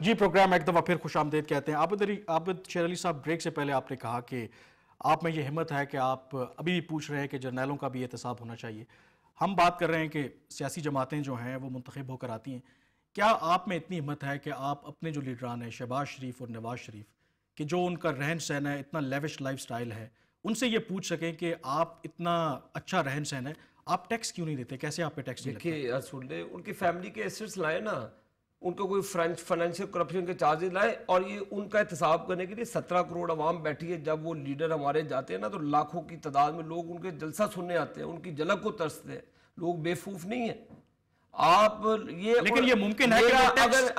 जी, programme एक दफ़ा फिर खुशामदीद कहते हैं। आबिद शेर अली साहब, ब्रेक से पहले आपने कहा कि आप में ये हिम्मत है कि आप अभी पूछ रहे हैं कि जर्नैलों का भी एहतसाब होना चाहिए। हम बात कर रहे हैं कि सियासी जमातें जो हैं वो मुंतखब होकर आती हैं। क्या आप में इतनी हिम्मत है कि आप अपने जो लीडरान हैं शहबाज शरीफ और नवाज शरीफ, कि जो उनका रहन सहन है, इतना लेविश लाइफ स्टाइल है, उनसे ये पूछ सकें कि आप इतना अच्छा रहन सहन है, आप टैक्स क्यों नहीं देते? कैसे आप पे टैक्स नहीं लगता? देखिए यार, सुन ले, उनकी फैमिली के एसेट्स लाए ना, उनको कोई फाइनेंशियल करप्शन के चार्जेस लाए, और ये उनका एहतसाब करने के लिए 17 करोड़ आवाम बैठी है। जब वो लीडर हमारे जाते हैं ना, तो लाखों की तादाद में लोग उनके जलसा सुनने आते हैं, उनकी झलक को तरसते हैं। लोग बेवकूफ नहीं है। आप ये, लेकिन ये मुमकिन है कि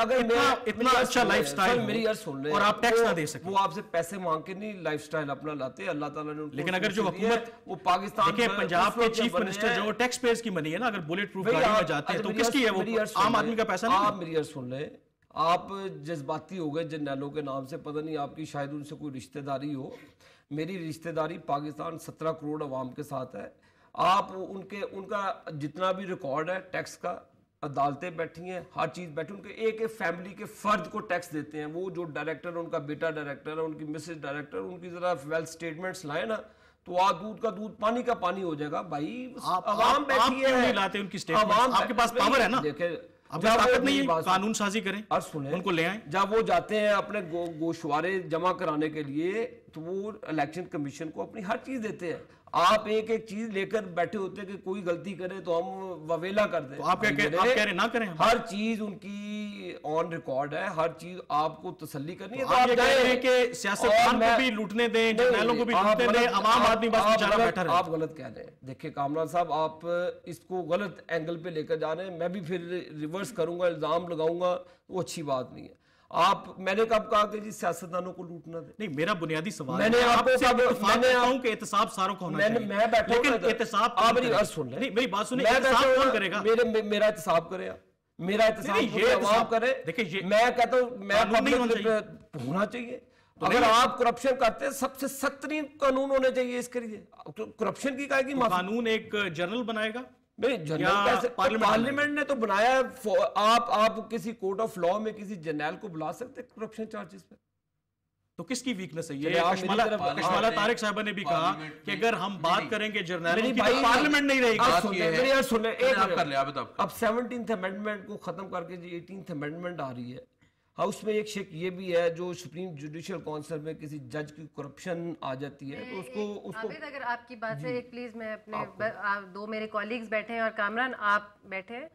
अगर इतना अच्छा लाइफस्टाइल, मेरी अर्ज सुन ले, और आप टैक्स ना दे सकें। वो आपसे पैसे मांग के नहीं लाइफस्टाइल अपना लाते, अल्लाह ताला ने उनको। लेकिन अगर जो हुकूमत, वो पाकिस्तान, देखिए पंजाब के चीफ मिनिस्टर जो टैक्स पेयर्स की मनी है ना, अगर बुलेट प्रूफ गाड़ी में जाते हैं तो किसकी है? वो आम आदमी का पैसा नहीं। आप मेरी अर्ज सुन ले, आप जज्बाती हो गए जर्नैलों के नाम से, पता नहीं आपकी शायद उनसे कोई रिश्तेदारी हो। मेरी रिश्तेदारी पाकिस्तान 17 करोड़ अवाम के साथ है। आप उनका जितना भी रिकॉर्ड है टैक्स का, अदालतें बैठी हैं, हर चीज़ बैठी, उनके एक एक फैमिली के फर्द को टैक्स देते हैं। वो जो डायरेक्टर, उनका बेटा डायरेक्टर है, उनकी मिसेज डायरेक्टर, उनकी ज़रा वेल्थ स्टेटमेंट्स लाए ना, तो आप दूध का दूध पानी का पानी हो जाएगा भाई। आवाम बैठी है, नहीं लाते उनकी स्टेटमेंट। आपके पास पावर है ना, देखिए ताकत नहीं है, कानून साजी करें और सुने, उनको ले आए। जब वो जाते हैं अपने गोशवारे जमा कराने के लिए, तो वो इलेक्शन कमीशन को अपनी हर चीज देते हैं। आप एक एक चीज लेकर बैठे होते हैं कि कोई गलती करे तो हम ववेला कर दें। तो आप कह रहे ना करें? हर चीज उनकी ऑन रिकॉर्ड है, हर चीज आपको तसल्ली करनी है। तो आप कह रहे हैं कि सियासतदान को भी लूटने दें, जर्नैलों को भी लूटने दें, आम आदमी बस बेचारा बैठा रहे। आप गलत कह रहे हैं। देखिए कामरान साहब, आप इसको गलत एंगल पे लेकर जा रहे हैं। मैं भी फिर रिवर्स करूंगा, इल्जाम लगाऊंगा, वो अच्छी बात नहीं है। मैंने कब कहा कि जी सियासतदानों को लूटना दे? नहीं, मेरा बुनियादी सवाल मैंने आपको कि एहतसाब सारों को होना चाहिए। मैं बैठा, लेकिन एहतसाब आप मेरी बात सुन ले। नहीं, मेरी बात सुनिए, एहतसाब कौन करेगा? मेरा एहतसाब करेगा, मेरा एहतसाब ये आवाम करे। देखिए, मैं कहता हूं, मैं होना चाहिए। अगर आप करप्शन करते हैं, सबसे सख्त तरीन कानून होने चाहिए इसके लिए। करप्शन की काहे की कानून एक जनरल बनाएगा? पार्लियामेंट ने तो बनाया है। आप किसी कोर्ट ऑफ लॉ में किसी जर्नैल को बुला सकते हैं करप्शन चार्जेस पे? तो किसकी वीकनेस है ये? कशमाला तारिक साहबा ने भी कहा कि अगर हम बात करेंगे जर्नैलों की, तो पार्लियामेंट नहीं रहेगी। अब 17th अमेंडमेंट को खत्म करके जी 18th अमेंडमेंट आ रही है। हाउस में एक शेक ये भी है, जो सुप्रीम जुडिशियल काउंसिल में किसी जज की करप्शन आ जाती है तो उसको अगर आपकी बात से एक प्लीज, मैं अपने दो मेरे कॉलीग्स बैठे हैं और कामरान आप बैठे हैं,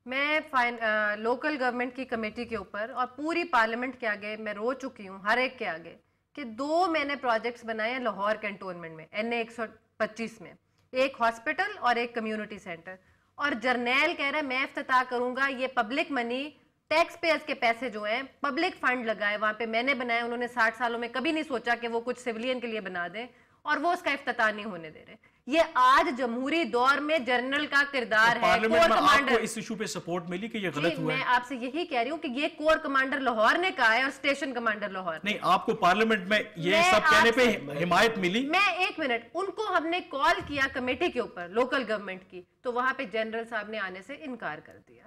मैं लोकल गवर्नमेंट की कमेटी के ऊपर और पूरी पार्लियामेंट के आगे मैं रो चुकी हूँ, हर एक के आगे, कि 2 मैंने प्रोजेक्ट्स बनाए हैं लाहौर कैंटोनमेंट में, NA 125 में, एक हॉस्पिटल और एक कम्युनिटी सेंटर। और जर्नैल कह रहा है मैं इफ्तिताह करूंगा, ये पब्लिक मनी, टैक्स पेयर्स के पैसे जो हैं, पब्लिक फंड लगाए वहां पे मैंने बनाए। उन्होंने 60 सालों में कभी नहीं सोचा कि वो कुछ सिविलियन के लिए बना दें, और वो उसका इफ्तिताह नहीं होने दे रहे। ये आज जमहूरी दौर में जनरल का किरदार है। कोर कमांडर, इस इशू पे सपोर्ट मिली कि ये गलत हुआ है? मैं आपसे यही कह रही हूँ कि ये कोर कमांडर लाहौर ने कहा है और स्टेशन कमांडर लाहौर नहीं। आपको पार्लियामेंट में ये सब कहने पे हिमायत मिली? मैं एक मिनट, उनको हमने कॉल किया कमेटी के ऊपर लोकल गवर्नमेंट की, तो वहां पे जनरल साहब ने आने से इनकार कर दिया।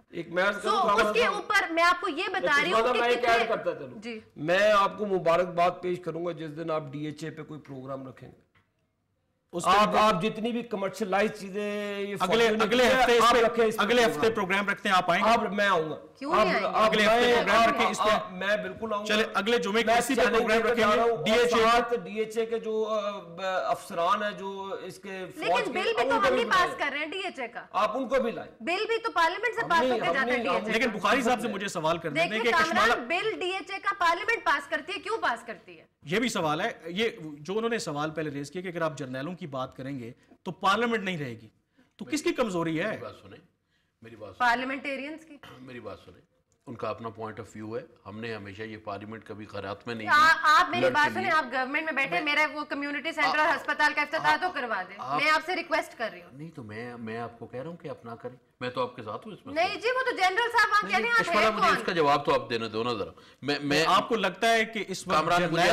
उसके ऊपर मैं आपको ये बता रही हूँ जी, मैं आपको मुबारकबाद पेश करूंगा जिस दिन आप DHA पे कोई प्रोग्राम रखेंगे। आप जितनी भी कमर्शियलाइज चीजें अगले हफ्ते प्रोग्राम रखते हैं, आप आएंगे? मैं आऊंगा। क्यों नहीं आएंगे? अगले हफ्ते प्रोग्राम रखें इस पे। मैं बिल्कुल आऊंगा। चले अगले जुमे पे इसी पे प्रोग्राम रखेंगे। DHA के जो अफसरान है, जो इसके लेकिन बिल भी तो हम ही पास कर रहे हैं DHA का, आप उनको भी लाए। बिल भी तो पार्लियामेंट से पास होकर जाता है DHA। लेकिन बुखारी साहब से मुझे सवाल करने दें कि बिल DHA का पार्लियामेंट पास करती है, क्यों पास करती है? ये भी सवाल है। ये जो उन्होंने सवाल पहले रेज किया कि अगर आप जर्नैलों की बात करेंगे तो पार्लियामेंट नहीं रहेगी, तो किसकी कमजोरी है? मेरी बात पार्लियामेंटेरियंस की। मेरी बात सुने, उनका अपना पॉइंट ऑफ व्यू है। हमने हमेशा ये पार्लियामेंट कभी खैरात में नहीं। आप मेरी बात सुने, आप गवर्नमेंट में बैठे, मेरा वो कम्युनिटी सेंटर और अस्पताल का इफ्तिताह तो करवा दें। मैं आपसे रिक्वेस्ट कर रही हूँ। नहीं तो मैं आपको कह रहा हूँ कि अपना करें, मैं तो आपके साथ हूँ इसमें। नहीं जी, वो तो जनरल साहब वहाँ कह रहे हैं। मुझे इसका जवाब तो आप देने दो ना जरा। मैं आपको लगता है कि इस वक्त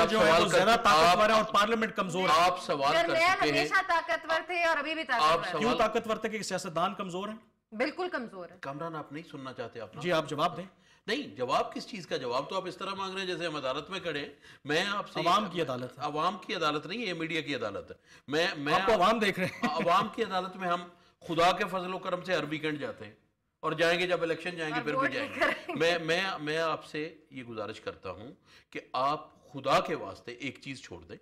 जो है वो ज्यादा ताकतवर है और पार्लियामेंट कमजोर है? आप सवाल कर चुके हैं। हमेशा ताकतवर थे और अभी भी ताकतवर हैं। क्यों ताकतवर थे? कि सियासतदान कमजोर है? बिल्कुल कमजोर है। कामरान आप नहीं सुनना चाहते? आप जी, आप जवाब दें। नहीं, जवाब किस चीज का? जवाब तो आप इस तरह मांग रहे हैं जैसे हम अदालत में खड़े हैं। मैं आपसे अवाम की अदालत है। अवाम की अदालत नहीं, ये मीडिया की अदालत है। मैं आपको अवाम देख रहे हैं। अवाम की अदालत में हम खुदा के फजलो करम से हर वीकेंड जाते हैं और जाएंगे, जब इलेक्शन जाएंगे आप फिर भी वोट नहीं जाएंगे। मैं आपसे ये गुजारिश करता हूं कि आप खुदा के वास्ते एक चीज छोड़ दें।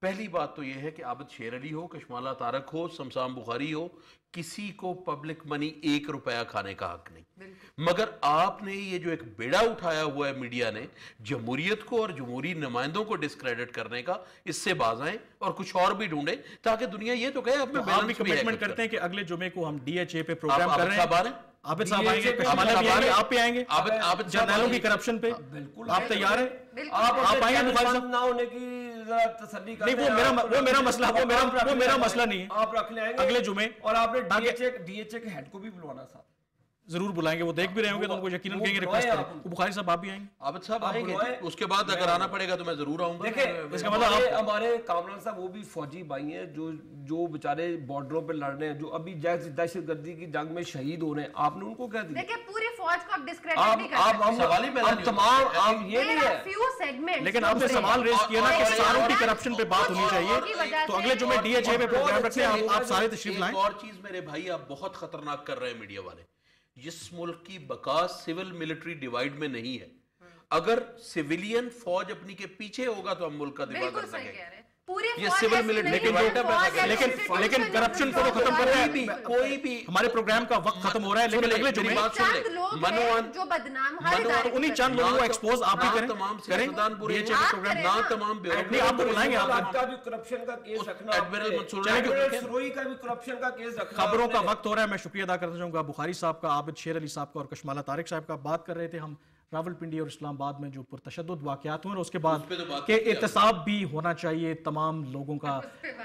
पहली बात तो यह है कि आबिद शेर अली हो, कशमाला तारक हो, शमशान बुखारी हो, किसी को पब्लिक मनी 1 रुपया खाने का हक नहीं। मगर आपने ये जो एक बेड़ा उठाया हुआ है मीडिया ने जमहूरियत को और जमहूरी नुमाइंदों को डिस्क्रेडिट करने का, इससे बाज आएं और कुछ और भी ढूंढें ताकि दुनिया ये तो कहे आप में आप भी कमिटमेंट करते हैं कि अगले जुमे को हम DHA पे प्रोग्राम कर रहे हैं। आबिद साहब आएंगे, कशमाला भी आएंगे, आप भी आएंगे, आबिद जर्नैलों की करप्शन पे बिल्कुल आप तैयार हैं? आप आएंगे बुखारी साहब? ना होने की जरा तसल्ली नहीं, करते हैं। वो मेरा मसला, वो मेरा मसला नहीं है। आप रख ले आएंगे अगले जुमे और आपने DHA के हेड को भी बुलवाना साथ। जरूर बुलाएंगे, वो देख भी रहे होंगे तो उनको यकीनन कहेंगे रिक्वेस्ट करें। वो बुखारी साहब आप भी आएंगे? आबिद साहब आएंगे, उसके बाद अगर आना पड़ेगा तो मैं जरूर आऊंगा। देखिए, इसका मतलब हमारे कामरान साहब वो भी फौजी भाई हैं जो बेचारे बॉर्डरों पे लड़ रहे हैं, जो अभी दहशतगर्दी की जंग में शहीद हो रहे हैं। आपने उनको क्या दिया? देखिए, पूरी फौज को आप डिस्क्रेडिट नहीं कर सकते। सवाल ही पैदा नहीं होता। तमाम आप ये नहीं है। few segments लेकिन आपने सवाल रेज किया ना कि सारों की करप्शन पे बात होनी चाहिए, तो अगले जुमे DHA पे प्रोग्राम रखते हैं, आप सारे तशरीफ लाएं। एक और चीज मेरे भाई, आप बहुत खतरनाक कर रहे हैं मीडिया वाले। जिस मुल्क की बका सिविल मिलिट्री डिवाइड में नहीं है, अगर सिविलियन फौज अपनी के पीछे होगा तो हम मुल्क का दिफा बिल्कुल कर सही कह सकेंगे। रहे हैं। पूरी ये फौज सिविल ऐसी मिलिट्री नहीं लेकिन है, जो- फौज ऐसी लेकिन institution करप्शन को तो खत्म कर रहे हैं। कोई भी हमारे प्रोग्राम का वक्त खत्म हो रहा है, लेकिन अगले जुमे बात सुन ले। चंद लोग मनोवान हैं जो बदनाम हर मनोवान इदारे उन्हीं पर चंद लोगों को एक्सपोज आप भी ना करें, तमाम करें सियासतदान बुरे हैं, DHA पे प्रोग्राम करें ना ना। तमाम नहीं, आपको बुलाएंगे, आपका भी करप्शन का केस रखना, एडमिरल मंसूर एडमिरल सरोई का भी करप्शन का केस रखना। खबरों का वक्त हो रहा है। मैं शुक्रिया अदा करना चाहूंगा बुखारी साहब का, आबिद शेर अली साहब का और कशमाला तारिक साहब का। बात कर रहे थे हम रावलपिंडी और इस्लामाबाद में जो पुरतशद्दुद वाक़यात हुए और उसके बाद पे तो बात के एहतसाब भी होना चाहिए तमाम लोगों का।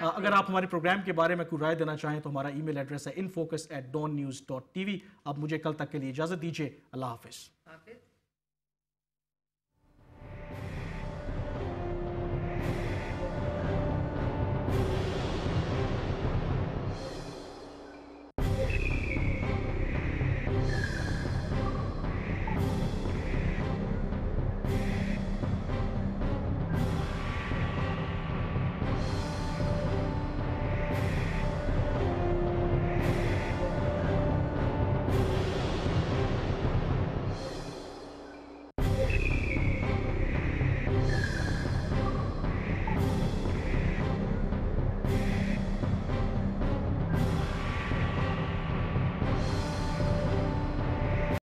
अगर आप हमारे प्रोग्राम के बारे में कोई राय देना चाहें तो हमारा ईमेल एड्रेस है infocus@dawnnews.tv। अब मुझे कल तक के लिए इजाज़त दीजिए। अल्लाह हाफिज़।